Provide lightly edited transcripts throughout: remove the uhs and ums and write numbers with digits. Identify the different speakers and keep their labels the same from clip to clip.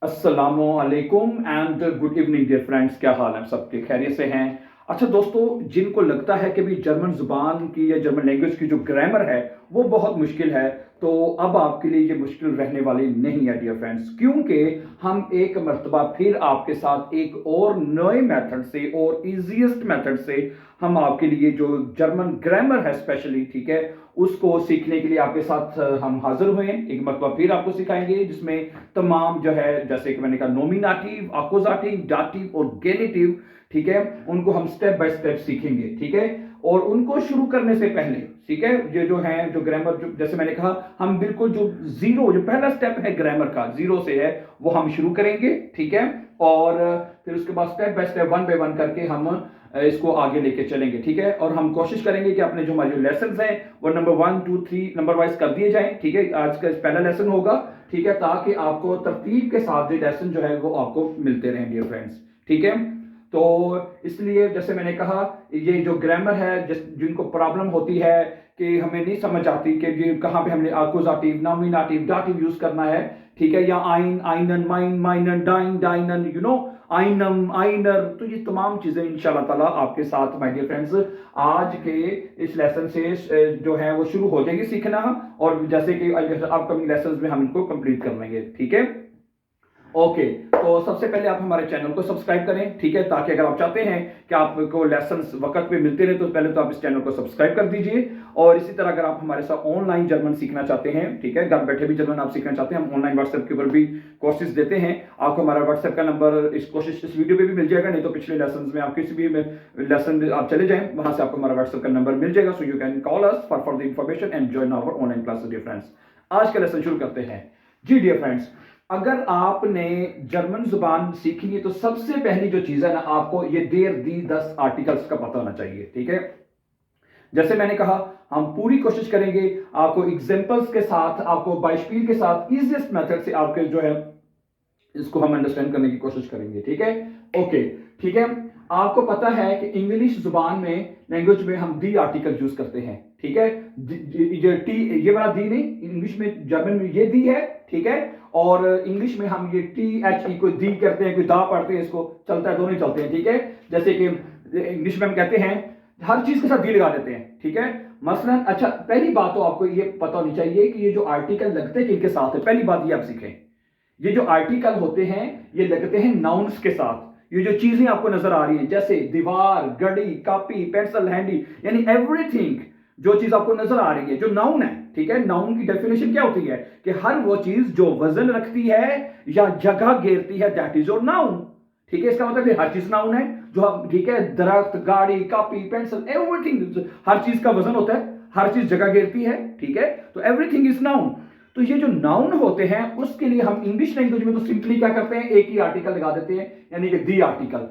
Speaker 1: अस्सलामु अलैकुम and good evening dear friends. क्या हाल है? सबके खैरियत से हैं? अच्छा दोस्तों, जिनको लगता है कि भी जर्मन ज़ुबान की या जर्मन लैंग्वेज की जो ग्रामर है वो बहुत मुश्किल है, तो अब आपके लिए ये मुश्किल रहने वाली नहीं है डियर फ्रेंड्स, क्योंकि हम एक मर्तबा फिर आपके साथ एक और नए मेथड से और इजीएस्ट मेथड से हम आपके लिए जो जर्मन ग्रामर है स्पेशली, ठीक है, उसको सीखने के लिए आपके साथ हम हाजिर हुए हैं। एक मरतबा फिर आपको सिखाएंगे जिसमें तमाम जो है, जैसे कि मैंने कहा, नोमिनेटिव, अकुजाटिव, दाटिव और गेनिटिव, ठीक है, उनको हम स्टेप बाय स्टेप सीखेंगे, ठीक है। और उनको शुरू करने से पहले, ठीक है, ये जो है जो ग्रामर, जो जैसे मैंने कहा, हम बिल्कुल जो जीरो, जो पहला स्टेप है ग्रामर का, जीरो से है, वो हम शुरू करेंगे, ठीक है। और फिर उसके बाद step by step, one by one करके हम इसको आगे लेके चलेंगे, ठीक है। और हम कोशिश करेंगे कि अपने जो हमारे जो लेसन हैं वो नंबर 1 2 3 नंबर वाइज कर दिए जाएं, ठीक है। आज का पहला लेसन होगा, ठीक है, ताकि आपको तरतीब के साथ जो लेसन जो है वो आपको मिलते रहें डियर फ्रेंड्स, ठीक है। तो इसलिए जैसे मैंने कहा, ये जो ग्रामर है, जिनको प्रॉब्लम होती है कि हमें नहीं समझ आती कि कहाँ पे हमने आकुजाटिव, नॉमिनेटिव, दाटिव यूज करना है, ठीक है, या आइन, आइनन, माइन, माइनन, डाइन, डाइनन, आइनम, आइनर, तो ये तमाम चीजें इंशाल्लाह ताला आपके साथ माय डियर फ्रेंड्स आज के इस लेसन से जो है वो शुरू हो जाएगी सीखना। और जैसे कि अपकमिंग लेसन में हम इनको कंप्लीट कर लेंगे, ठीक है। ओके, तो सबसे पहले आप हमारे चैनल को सब्सक्राइब करें, ठीक है, ताकि अगर आप चाहते हैं कि आपको लेसन्स वक्त पे मिलते रहे, तो पहले तो आप इस चैनल को सब्सक्राइब कर दीजिए। और इसी तरह अगर आप हमारे साथ ऑनलाइन जर्मन सीखना चाहते हैं, ठीक है, घर बैठे भी जर्मन आप सीखना चाहते हैं, हम ऑनलाइन व्हाट्सएप के ऊपर भी कोर्सेज देते हैं। आपको हमारा व्हाट्सएप का नंबर इस वीडियो पे भी मिल जाएगा, नहीं तो पिछले लेसन में आप किसी भी लेसन आप चले जाएं, वहां से आपको हमारा व्हाट्सएप का नंबर मिल जाएगा, so you can call us for the information and join our online classes dear friends. आज का लेसन शुरू करते हैं जी डियर फ्रेंड्स। अगर आपने जर्मन जुबान सीखनी है तो सबसे पहली जो चीज है ना, आपको ये देर दी 10 आर्टिकल्स का पता होना चाहिए, ठीक है। जैसे मैंने कहा, हम पूरी कोशिश करेंगे आपको एग्जांपल्स के साथ, आपको बाइस्पील के साथ, इजीएस्ट मेथड से आपके जो है इसको हम अंडरस्टैंड करने की कोशिश करेंगे, ठीक है। ओके, ठीक है। आपको पता है कि इंग्लिश जुबान में, लैंग्वेज में हम दी आर्टिकल यूज करते हैं, ठीक है। ये टी, ये वाला दी नहीं, इंग्लिश में, जर्मन में ये दी है, ठीक है। और इंग्लिश में हम ये टी एच ई को दी करते हैं, कोई दा पढ़ते हैं, इसको चलता है, दोनों ही चलते हैं, ठीक है। जैसे कि इंग्लिश में हम कहते हैं, हर चीज के साथ दी लगा देते हैं, ठीक है। मसलन, अच्छा, पहली बात तो आपको ये पता होनी चाहिए कि ये जो आर्टिकल लगते हैं किनके साथ है, पहली बात ये आप सीखें। ये जो आर्टिकल होते हैं ये लगते हैं नाउन्स के साथ। ये जो चीजें आपको नजर आ रही हैं, जैसे दीवार, घड़ी, कॉपी, पेंसिल, हैंडी, यानी एवरीथिंग, जो चीज आपको नजर आ रही है जो नाउन है, ठीक है। नाउन की डेफिनेशन क्या होती है कि हर वो चीज जो वजन रखती है या जगह घेरती है, दैट इज योर नाउन, ठीक है। इसका मतलब हर चीज नाउन है जो हम, ठीक है, दरख्त, गाड़ी, कॉपी, पेंसिल, एवरीथिंग, हर चीज का वजन होता है, हर चीज जगह घेरती है, ठीक है। तो एवरीथिंग इज नाउन। तो ये जो नाउन होते हैं उसके लिए हम इंग्लिश लैंग्वेज में तो सिंपली क्या करते हैं, एक ही आर्टिकल लगा देते हैं, यानी कि दी आर्टिकल।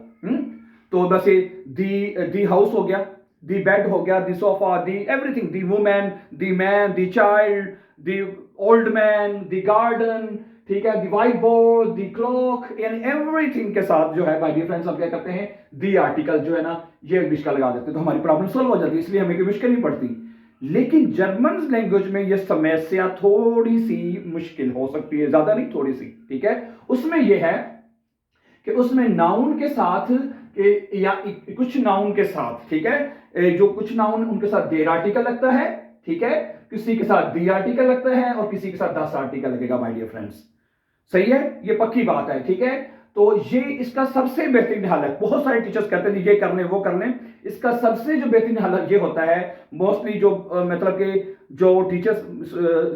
Speaker 1: तो बस दी हाउस हो गया, दी बेड हो गया, the sofa, the everything, the women, the man, the child, the old man, the garden, ठीक है, the white board, the clock, यानी एवरीथिंग के साथ जो है, माय डियर फ्रेंड्स, हम क्या करते हैं, दी आर्टिकल जो है ना, ये इंग्लिश का लगा देते हैं, तो हमारी प्रॉब्लम सॉल्व हो जाती है, इसलिए हमें कोई मुश्किल नहीं पड़ती। लेकिन जर्मन लैंग्वेज में यह समस्या थोड़ी सी मुश्किल हो सकती है, ज्यादा नहीं, थोड़ी सी, ठीक है। उसमें यह है कि उसमें नाउन के साथ या कुछ नाउन के साथ, ठीक है, जो कुछ नाउन उनके साथ देर आर्टिकल लगता है, ठीक है, किसी के साथ दी आर्टिकल लगता है और किसी के साथ 10 आर्टिकल लगेगा माय डियर फ्रेंड्स। सही है, ये पक्की बात है, ठीक है। तो ये इसका सबसे बेहतरीन हल है। बहुत सारे टीचर्स कहते हैं ये कर लें वो कर लें, इसका सबसे जो बेहतरीन हल ये होता है, मोस्टली जो मतलब कि जो टीचर्स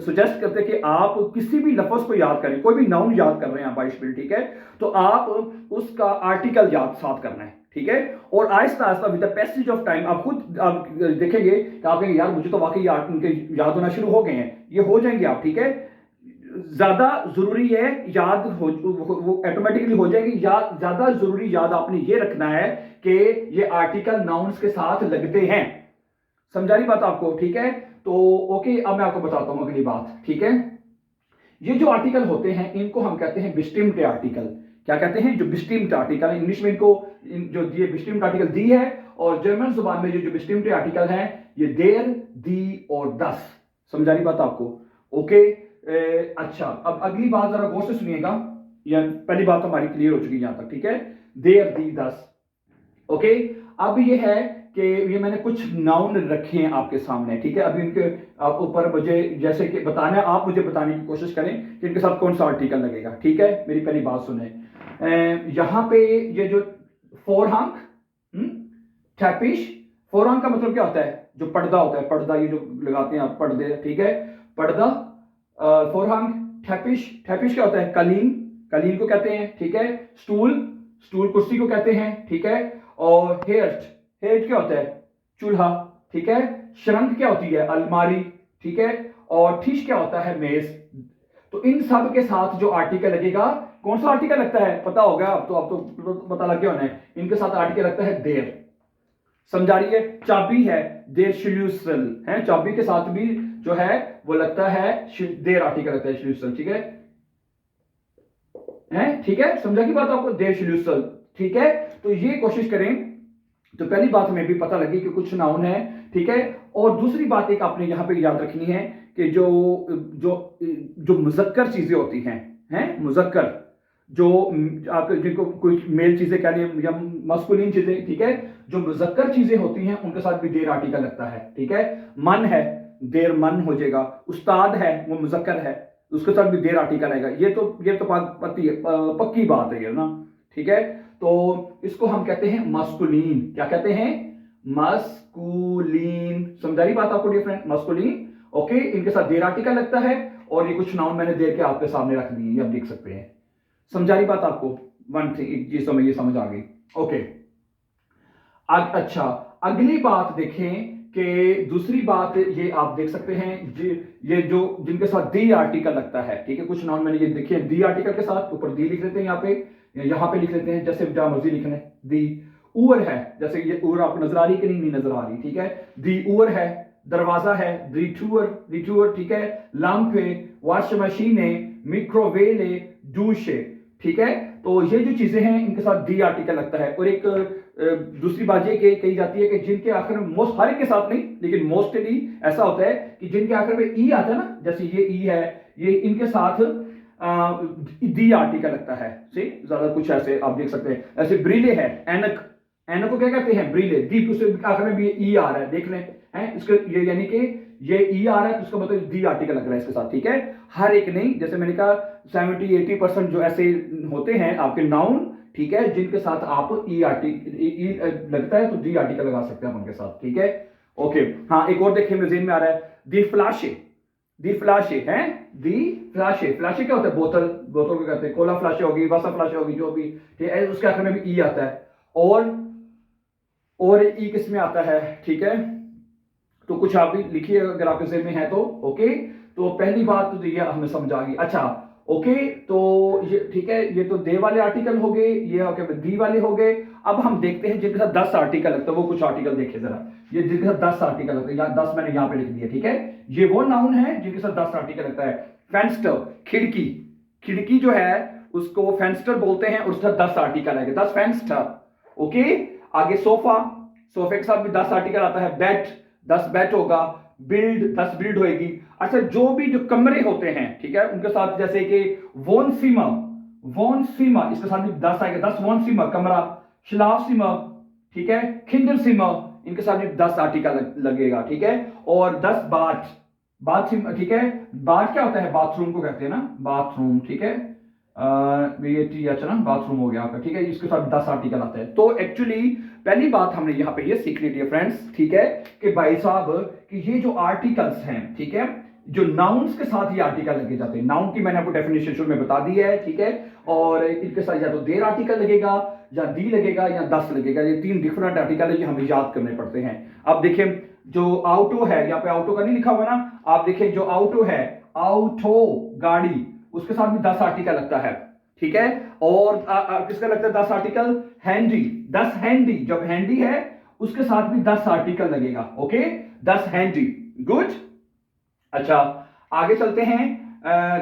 Speaker 1: सजेस्ट करते हैं कि आप किसी भी लफ्ज को याद करें, कोई भी नाउन याद कर रहे हैं आप बाइशबिल, ठीक है, तो आप उसका आर्टिकल याद साथ करना है, ठीक है। और Aahista Aahista with the passage of time आप खुद आप देखेंगे कि आप कहेंगे यार मुझे तो वाकई उनके याद होना शुरू हो गए हैं, ये हो जाएंगे आप, ठीक है। ज्यादा जरूरी है याद हो, वो ऑटोमेटिकली हो जाएगी। याद ज्यादा जरूरी, याद आपने ये रखना है कि ये आर्टिकल नाउन्स के साथ लगते हैं। समझा रही बात आपको, ठीक है। तो ओके, अब मैं आपको बताता हूं अगली बात, ठीक है। ये जो आर्टिकल होते हैं इनको हम कहते हैं बिस्टिम्ड आर्टिकल। क्या कहते हैं? जो बिस्टिम्ड आर्टिकल, इंग्लिश में इनको जो ये बिस्टिम्ड आर्टिकल दी है, और जर्मन जुबान में जो बिस्टिम्ड आर्टिकल है ये देर, दी और दस। समझा रही बात आपको? ओके। अच्छा, अब अगली बात जरा गौर से सुनिएगा। या पहली बात तो हमारी क्लियर हो चुकी है यहां तक, ठीक है। देर, दी, दस, ओके। अब ये है कि ये मैंने कुछ नाउन रखे हैं आपके सामने, ठीक है। अभी इनके ऊपर मुझे जैसे कि बताना है, आप मुझे बताने की कोशिश करें कि इनके साथ कौन सा आर्टिकल लगेगा, ठीक है। मेरी पहली बात सुने, यहां पे ये जो फोरहंक, टैपिश, फोरहंक का मतलब क्या होता है? जो पर्दा होता है, पर्दा ये जो लगाते हैं आप, पर्दे, ठीक है, पर्दा। फोरहंक, टैपिश, टैपिश क्या होता है? कलीन, कलीन को कहते हैं, ठीक है। स्टूल, स्टूल कुर्सी को कहते हैं, ठीक है। और हेर्स्ट, हेर्स्ट क्या होता है? चूल्हा, ठीक है। श्रंक क्या होती है? अलमारी, ठीक है। और ठिश क्या होता है? मेज। तो इन सब के साथ जो आर्टिकल लगेगा, कौन सा आर्टिकल लगता है? पता होगा अब तो पता लग गया होना है। इनके साथ आर्टिकल लगता है देर, समझा रही है। चाबी है, देर श्लूसल है, चाबी के साथ भी जो है वो लगता है देर आर्टिकल लगता है, श्लूसल, ठीक है, ठीक है, समझा की बात आपको? देर श्लूसल, ठीक है। तो ये कोशिश करें, तो पहली बात हमें भी पता लगी कि कुछ नाउन है, ठीक है। और दूसरी बात एक आपने यहां पे याद रखनी है कि जो जो जो मुजक्कर चीजें होती हैं मुजक्कर, जो आप जिनको कुछ मेल चीजें कह लें या मस्कुलिन चीजें, ठीक है, जो मुजक्कर चीजें होती हैं उनके साथ भी देर आर्टिकल लगता है, ठीक है। मन है, देर मन हो जाएगा। उस्ताद है, वो मुजक्कर है, उसके साथ भी देर आर्टिकल आएगा। ये तो पक्की बात है ये ना, ठीक है। तो इसको हम कहते हैं मस्कुलिन। क्या कहते हैं? मस्कुलिन। समझा रही बात आपको डियर फ्रेंड? Masculine, okay. इनके साथ देर आर्टिकल लगता है। और ये कुछ नाउन मैंने देर के आपके सामने रख दिए, ये आप देख सकते हैं। समझा रही बात आपको? वन थिंग ये समझ आ गई, ओके। अच्छा, अगली बात देखें कि दूसरी बात ये आप देख सकते हैं, ये जो जिनके साथ दी आर्टिकल लगता है, ठीक है। कुछ नाउन मैंने ये देखे दी आर्टिकल के साथ, ऊपर दी लिख लेते हैं, यहाँ पे लिख लेते हैं, जैसे जहां मर्जी लिख लें। दी ऊर है, जैसे ये ऊर आपको नजर आ रही कि नहीं नजर आ रही, ठीक है। दी ऊर है। दरवाजा है, दी टूर, ठीक है। लैंप है, वॉशिंग मशीन है, मिक्रोवेव है, डूश है, ठीक है। तो ये जो चीजें हैं इनके साथ दी आर्टिकल लगता है। और एक दूसरी बात ये कही जाती है कि जिनके आखिर में मोस्ट, हर एक के साथ नहीं लेकिन मोस्टली ऐसा होता है कि जिनके आखिर में ई आता है ना, जैसे ये ई है, ये इनके साथ दी आर्टिकल लगता है। से ज्यादा कुछ ऐसे आप देख सकते हैं। ऐसे ब्रीले है, एनक, एनक को क्या कहते हैं? ब्रीले। दी उसके आखिर में भी ई आ रहा है, देख लें, है इसके, ये यानी कि ये ई आ रहा है तो उसका मतलब दी आर्टिकल लग रहा है इसके साथ, ठीक है। हर एक नहीं, जैसे मैंने कहा 70-80% जो ऐसे होते हैं आपके नाउन, ठीक है, जिनके साथ आप ई आर्टिकल लगता है तो दी आर्टिकल लगा सकते हैं आप उनके साथ, ठीक है, ओके। हाँ, एक और देखिए मेरे ज़हन में आ रहा है, दी फ्लाशे, दी फ्लाशे है, दी फ्लाशे, फ्लाशे क्या होता है? बोतल, बोतल को कहते हैं। कोला फ्लाशे होगी, वासा फ्लाशे होगी, जो भी, ठीक है, उसके आखिर में भी ई आता है। और ई किस में आता है, ठीक है। तो कुछ आप भी लिखिए अगर आपके ज़हन में है तो, ओके। तो पहली बात तो ये हमें समझ आ गई। अच्छा, ओके, तो ये ठीक है, ये तो दे वाले आर्टिकल हो गए, ये आपके दी वाले हो गए। अब हम देखते हैं जिनके साथ 10 आर्टिकल लगता है, वो कुछ आर्टिकल देखिए जरा। ये जिनके साथ 10 आर्टिकल लगते हैं, 10 मैंने यहां पे लिख दिया, ठीक है। ये वो नाउन है जिनके साथ 10 आर्टिकल लगता है। फेंस्टर, खिड़की, खिड़की जो है उसको फेंस्टर बोलते हैं, और उसके साथ 10 आर्टिकल है, 10 फेंस्टर, ओके। आगे सोफा, सोफे के साथ भी 10 आर्टिकल आता है। बेड, 10 बेड होगा। बिल्ड, 10 बिल्ड होएगी। अच्छा, जो भी जो कमरे होते हैं, ठीक है, उनके साथ जैसे कि वोनसीमा, वोनसीमा इसके साथ भी 10 आएगा, 10 वोनसीमा कमरा। शलाफसीमा, ठीक है, खिंडरसीमा, इनके साथ भी 10 आर्टिकल लगेगा, ठीक है। और 10 बाथ, बाथ, ठीक है। बाथ क्या होता है? बाथरूम को कहते हैं ना, बाथरूम, ठीक है। ये अच्छा ना, बाथरूम हो गया आपका, ठीक है। इसके साथ 10 आर्टिकल आते हैं। तो एक्चुअली पहली बात हमने यहां पे ये सीख ली थी फ्रेंड्स, ठीक है, कि भाई साहब कि ये जो आर्टिकल्स हैं, ठीक है, जो नाउन्स के साथ ये आर्टिकल लगे जाते हैं। नाउन की मैंने आपको डेफिनेशन शुरू में बता दी है, ठीक है। और इनके साथ या तो देर आर्टिकल लगेगा, या दी लगेगा, या 10 लगेगा। ये 3 डिफरेंट आर्टिकल है, ये हमें याद करने पड़ते हैं। अब देखिए, जो ऑटो है, यहाँ पे ऑटो का नहीं लिखा हुआ ना, आप देखिए जो ऑटो है, ऑटो गाड़ी, उसके साथ भी 10 आर्टिकल लगता है, ठीक है। और किसका लगता है 10 आर्टिकल? हैंडी, 10 हैंडी, जब हैंडी है उसके साथ भी 10 आर्टिकल लगेगा, ओके, 10 हैंडी, गुड। अच्छा, आगे चलते हैं।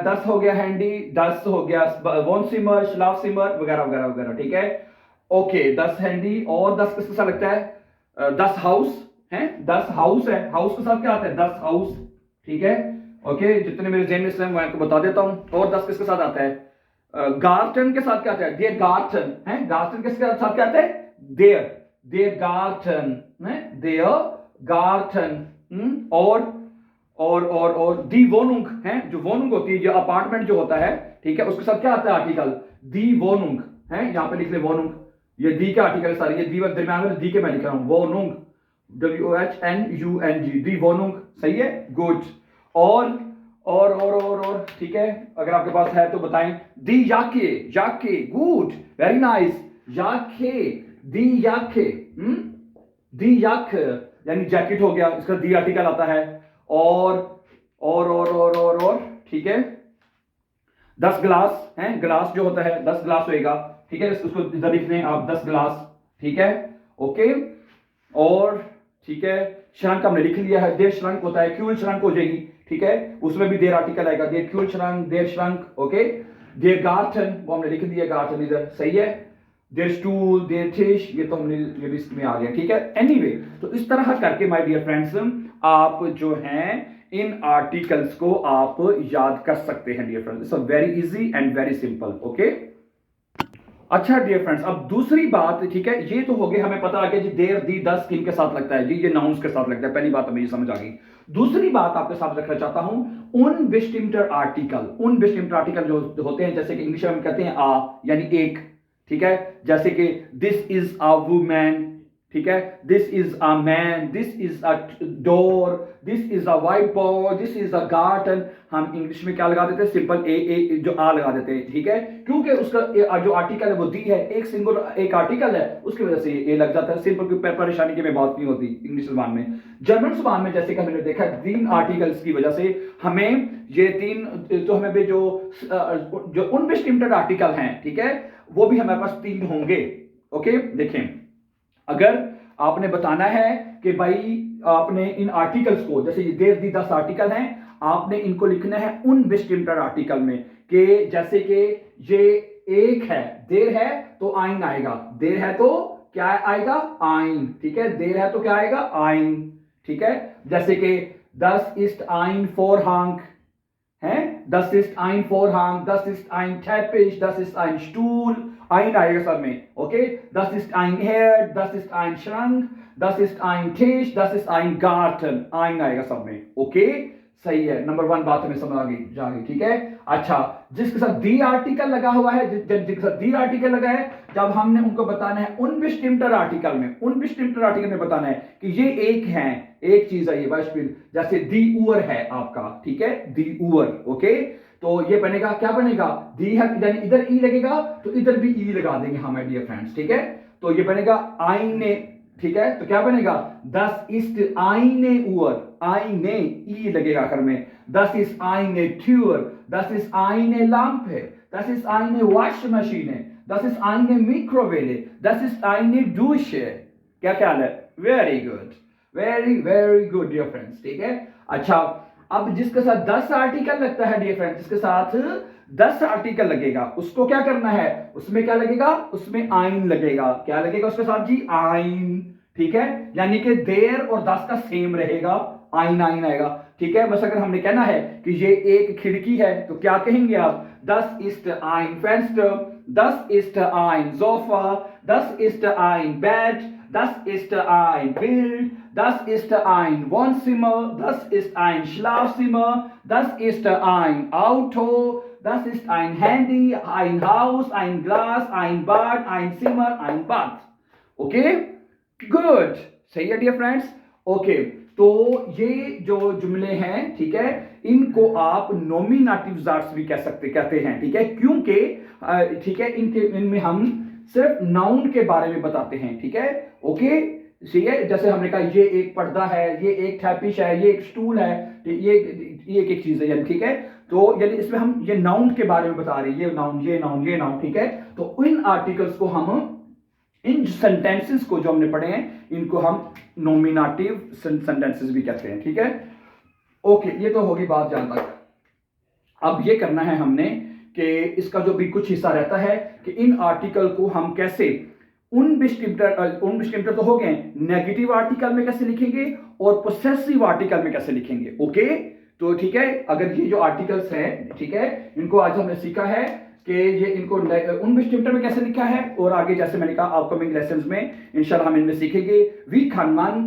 Speaker 1: 10 हो गया हैंडी, 10 हो गया वॉन सिमर, शलाफ सिमर वगैरह वगैरह वगैरह, ठीक है, ओके। 10 हैंडी, और 10 किसके साथ लगता है? 10 हाउस है, 10 हाउस है, हाउस के साथ क्या आता है? 10 हाउस, ठीक है, ओके। जितने मेरे जेन में मैं आपको बता देता हूं। और 10 किसके साथ आता है? गार्टन के साथ क्या आता है? देयर गार्टन है, गार्टन के साथ क्या आता है? देयर, देयर गार्टन है, देयर गार्टन। और दी वोनुंग है, जो वोनुंग होती है, जो अपार्टमेंट जो होता है, ठीक है, उसके साथ क्या आता है आर्टिकल? दी वोनुंग है, यहां पे लिख ले वोनुंग, ये दी का आर्टिकल सारी, ये दी दरमियान में दी के मैं लिख रहा हूं, वोनुंग, WOHNUNG, दी वोनुंग, सही है, गुड। और ठीक है, अगर आपके पास है तो बताएं। दी याके, याके, गुड, वेरी नाइस, याके, दी याके, दी याक यानी जैकेट हो गया, इसका दी आर्टिकल आता है। और ठीक है, 10 गिलास हैं, गिलास जो होता है 10 गिलास होएगा, ठीक है, उसको इधर लिख लें आप, 10 गिलास, ठीक है, ओके। और ठीक है, श्रंक हमने लिख लिया है, देर श्रंक होता है, क्यूल श्रंक हो जाएगी, ठीक है, उसमें भी देर आर्टिकल आएगा, देर क्यूल श्रंक, देर श्रंक, ओके। देर गार्टन, वो हमने लिख दिया गार्टन इधर, सही है। देर स्टूल, देर टिश, ये तो हमने ये लिस्ट में आ गया, ठीक है। एनीवे, तो इस तरह करके माय डियर फ्रेंड्स आप जो हैं इन आर्टिकल्स को आप याद कर सकते हैं dear friends, it's very easy and very simple, okay. अच्छा डियर फ्रेंड्स, अब दूसरी बात, ठीक है, ये तो हो गया, हमें पता आ गया जी देर, दी, दस किन के साथ लगता है जी, ये नाउन्स के साथ लगता है, पहली बात हमें ये समझ आ गई। दूसरी बात आपके साथ रखना चाहता हूं, उनबेस्टिम्टर आर्टिकल, उनबेस्टिम्टर आर्टिकल जो होते हैं, जैसे कि इंग्लिश में हम कहते हैं आ, यानी एक, ठीक है, जैसे कि दिस इज अ वुमैन, ठीक है, this is a man, this is a door, this is a white board, this is a garden, हम इंग्लिश में क्या लगा देते हैं? सिंपल ए जो आ लगा देते हैं, ठीक है, क्योंकि उसका जो आर्टिकल है वो दी है, एक सिंगल एक आर्टिकल है, उसकी वजह से ए लग जाता है, सिंपल, कोई परेशानी की बात नहीं होती इंग्लिश जुबान में। जर्मन जुबान में जैसे कि हमने देखा 3 आर्टिकल्स की वजह से हमें ये 3, तो हमें भी जो उनबेस्टिम्ड आर्टिकल हैं, ठीक है, वो भी हमारे पास 3 होंगे, ओके। देखें, अगर आपने बताना है कि भाई आपने इन आर्टिकल्स को, जैसे ये देर, दी, 10 आर्टिकल हैं, आपने इनको लिखना है उनबेस्टिम्ड आर्टिकल में, कि जैसे कि ये एक है, देर है तो आइन आएगा, देर है तो क्या आएगा? आइन, ठीक है, देर है तो क्या आएगा? आइन, ठीक है, जैसे कि 10 ist ein Vorhang है, das ist ein Vorhang, das ist ein Teppich, das ist ein Stuhl, ein आएगा सब में, okay, das ist ein Herd, das ist ein Schrank, das ist ein Tisch, das ist ein Garten, ein आएगा सब में, okay, सही है, number 1 बात हमें समझ आ गई, जा गई, ठीक है। अच्छा, जिसके साथ दी आर्टिकल लगा हुआ है, जिसके साथ दी आर्टिकल लगा है, जब हमने उनको बताना है उनबेस्टिम्ड आर्टिकल में, उनबेस्टिम्ड आर्टिकल में बताना है कि ये एक है, एक चीज है ये वाइस्पिल, जैसे दी उअर है आपका, ठीक है, दी उअर, ओके, तो ये बनेगा, क्या बनेगा? दी है, यानी इधर ई लगेगा तो इधर भी ई लगा देंगे हमारे डियर फ्रेंड्स, ठीक है, तो ये बनेगा आईने, ठीक है, तो क्या बनेगा? 10 ist eine Uhr, eine ई लगेगा आखिर में, 10 ist eine Tür, das ist eine Lampe, das ist eine Waschmaschine, das ist eine Mikrowelle, das ist eine Dusche। क्या ख्याल है? Very good, very good dear friends, ठीक है। अच्छा, अब जिसके साथ 10 आर्टिकल लगता है डियर फ्रेंड्स, जिसके साथ 10 आर्टिकल लगेगा, उसको क्या करना है? उसमें क्या लगेगा? उसमें आइन लगेगा, क्या लगेगा उसके साथ जी? आइन, ठीक है, यानी कि देर और 10 का सेम रहेगा, आइन आइन आएगा, ठीक है। बस अगर हमने कहना है कि ये एक खिड़की है तो क्या कहेंगे आप? 10 ist ein Fenster, das ist ein Sofa, das ist ein Bett, das ist ein Bild, das ist ein Wohnzimmer, das ist ein Schlafzimmer, das ist ein Auto, das ist ein Handy, ein Haus, ein Glas, ein Bad, ein Zimmer, ein Bad, okay, good, सही है dear friends, okay. तो ये जो जुमले हैं, ठीक है, इनको आप नॉमिनेटिव वर्ड्स भी कहते हैं, ठीक है, क्योंकि ठीक है, इनमें हम सिर्फ नाउन के बारे में बताते हैं, ठीक है, ओके, सही है। जैसे हमने कहा ये एक पर्दा है, ये एक टैपिश है, ये एक स्टूल है, ये एक चीज है, यानी ठीक है, तो यानी इसमें हम ये नाउन के बारे में बता रहे हैं, ये नाउन, ये नाउन, ये नाउन, ठीक है। तो इन आर्टिकल्स को हम, इन सेंटेंसेस को जो हमने पढ़े हैं, इनको हम नॉमिनेटिव सेंटेंसेस भी कहते हैं, ठीक है, ओके। ये तो होगी बात जहां तक। अब ये करना है हमने कि इसका जो भी कुछ हिस्सा रहता है कि इन आर्टिकल को हम कैसे उनबेस्टिम्ड तो हो गए, नेगेटिव आर्टिकल में कैसे लिखेंगे और पोसेसिव आर्टिकल में कैसे लिखेंगे, ओके। तो ठीक है, अगर ये जो आर्टिकल्स हैं, ठीक है, इनको आज हमने सीखा है कि ये इनको unbestimmter में कैसे लिखा है, और आगे जैसे मैंने कहा अपकमिंग लेसन्स में इंशाल्लाह हम इनमें सीखेंगे. Wie kann man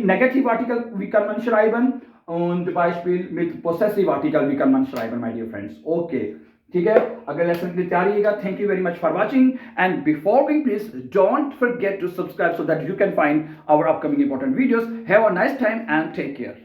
Speaker 1: negative article wie kann man schreiben und Beispiel mit possessive article wie kann man schreiben, my dear friends. Okay, ठीक है, अगले लेसन के लिए तैयार रहिएगा. Thank you very much for watching, and before going please don't forget to subscribe so that you can find our upcoming important videos. Have a nice time and take care.